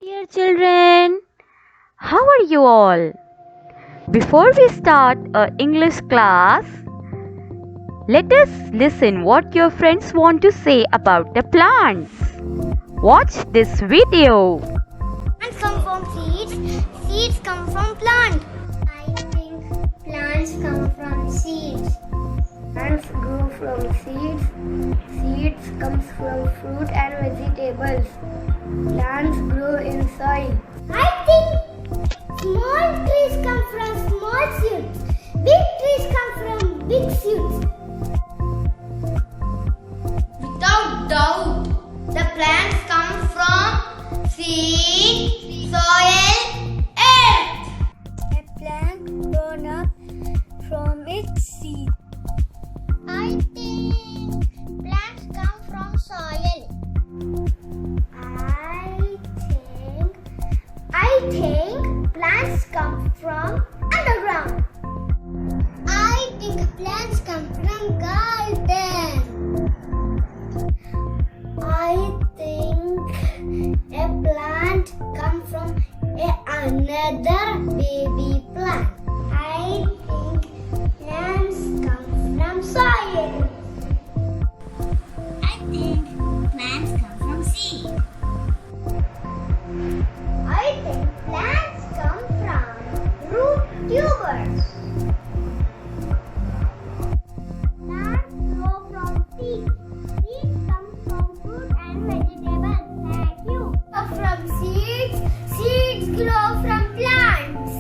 Dear children, how are you all? Before we start our English class, let us listen what your friends want to say about the plants. Watch this video. Plants come from seeds, seeds come from plants. I think plants come from seeds. Plants grow from seeds. Seeds comes from fruit and vegetables. Plants grow in soil. I think small trees come from small seeds. Big trees come from big seeds. Without doubt, the plants come from seed, soil, earth. A plant grown up from its seed. I think plants come from soil. I think plants come from underground. I think plants come from garden. I think a plant come from another baby plant. I think plants come from soil. I think plants come from seed. I think plants come from root tubers. Plants grow from seeds. Seeds come from fruit and vegetables. Thank you. From seeds, seeds grow from plants.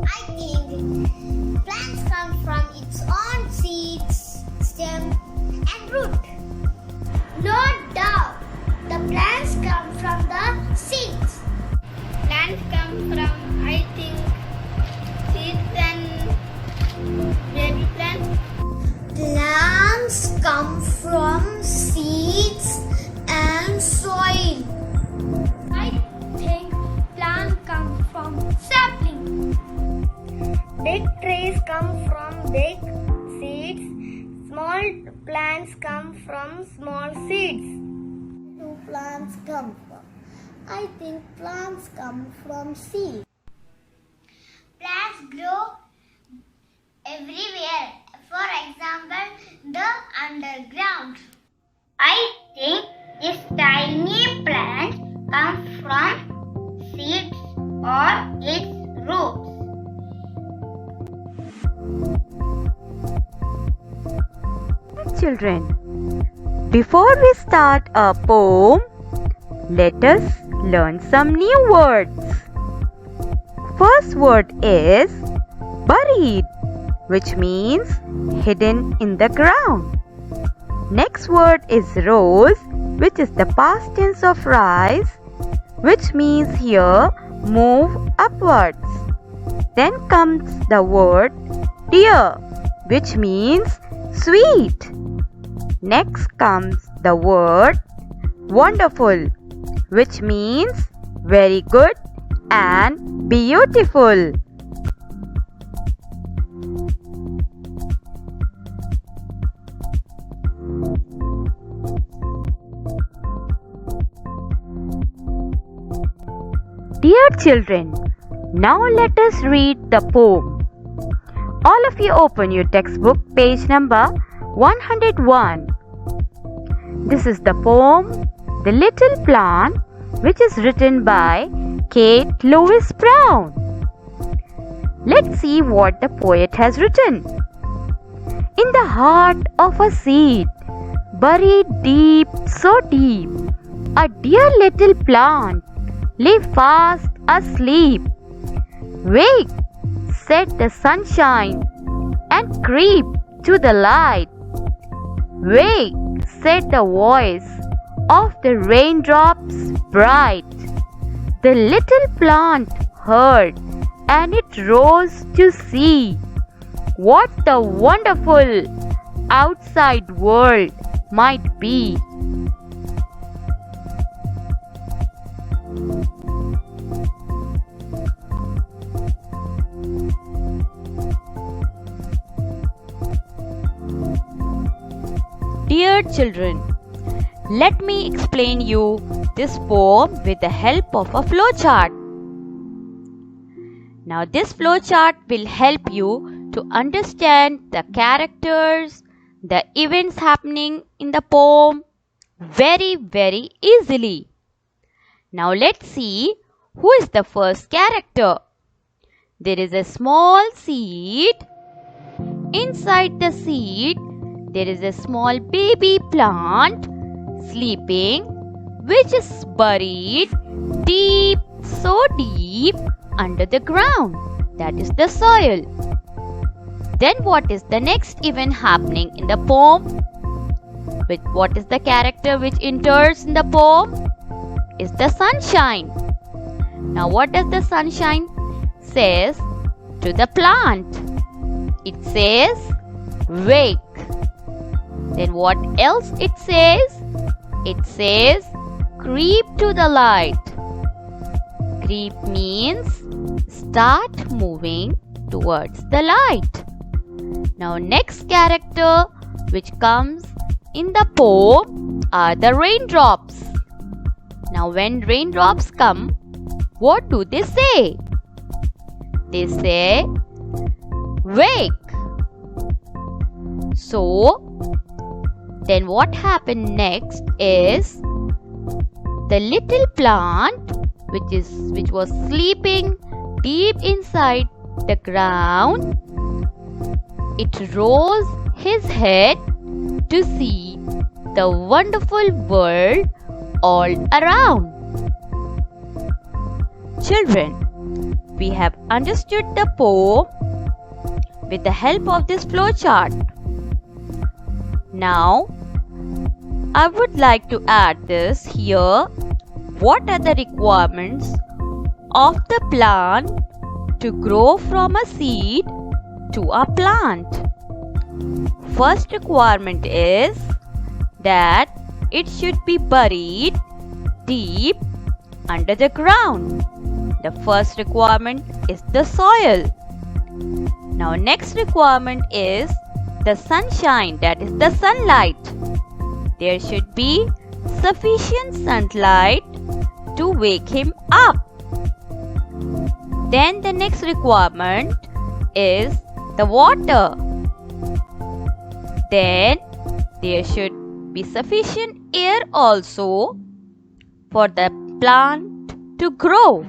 I think plants come from its own seeds, stem, and root. No doubt, the plants come from the seeds. Plants come from, I think, seeds and baby plants. Plants come from seeds and soil. I think plants come from sapling. Big trees come from big seeds. Small plants come from small seeds. Do plants come from? I think plants come from seeds. Plants grow everywhere. For example, the underground. I think this tiny plant comes from seeds or its roots. Children, before we start our poem, let us learn some new words. First word is buried, which means hidden in the ground. Next word is rose, which is the past tense of rise, which means here move upwards. Then comes the word dear, which means sweet. Next comes the word wonderful, which means very good and beautiful. Dear children, now let us read the poem. All of you open your textbook, page number 101. This is the poem, The Little Plant, which is written by Kate Lewis Brown. Let's see what the poet has written. In the heart of a seed, buried deep, so deep, a dear little plant lay fast asleep. Wake, said the sunshine, and creep to the light. Wake, said the voice of the raindrops bright. The little plant heard, and it rose to see what the wonderful outside world might be. Dear children, Let me explain you this poem with the help of a flowchart. Now this flowchart will help you to understand the characters, the events happening in the poem very easily. Now let's see who is the first character. There is a small seed. Inside the seed, there is a small baby plant sleeping, which is buried deep, so deep under the ground. That is the soil. Then what is the next event happening in the poem? What is the character which enters in the poem? Is the sunshine. Now what does the sunshine says to the plant? It says wake. Then what else it says? It says creep to the light. Creep means start moving towards the light. Now next character which comes in the poem are the raindrops. Now when raindrops come, what do they say? They say wake. So then what happened next is the little plant which was sleeping deep inside the ground, it rose his head to see the wonderful world all around. Children, we have understood the poem with the help of this flowchart. Now, I would like to add this here. What are the requirements of the plant to grow from a seed to a plant? First requirement is that it should be buried deep under the ground. The first requirement is the soil. Now next requirement is the sunshine, that is the sunlight. There should be sufficient sunlight to wake him up. Then the next requirement is the water. Then there should be sufficient air also for the plant to grow.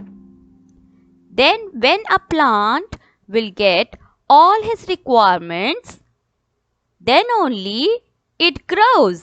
Then when a plant will get all his requirements, then only it grows.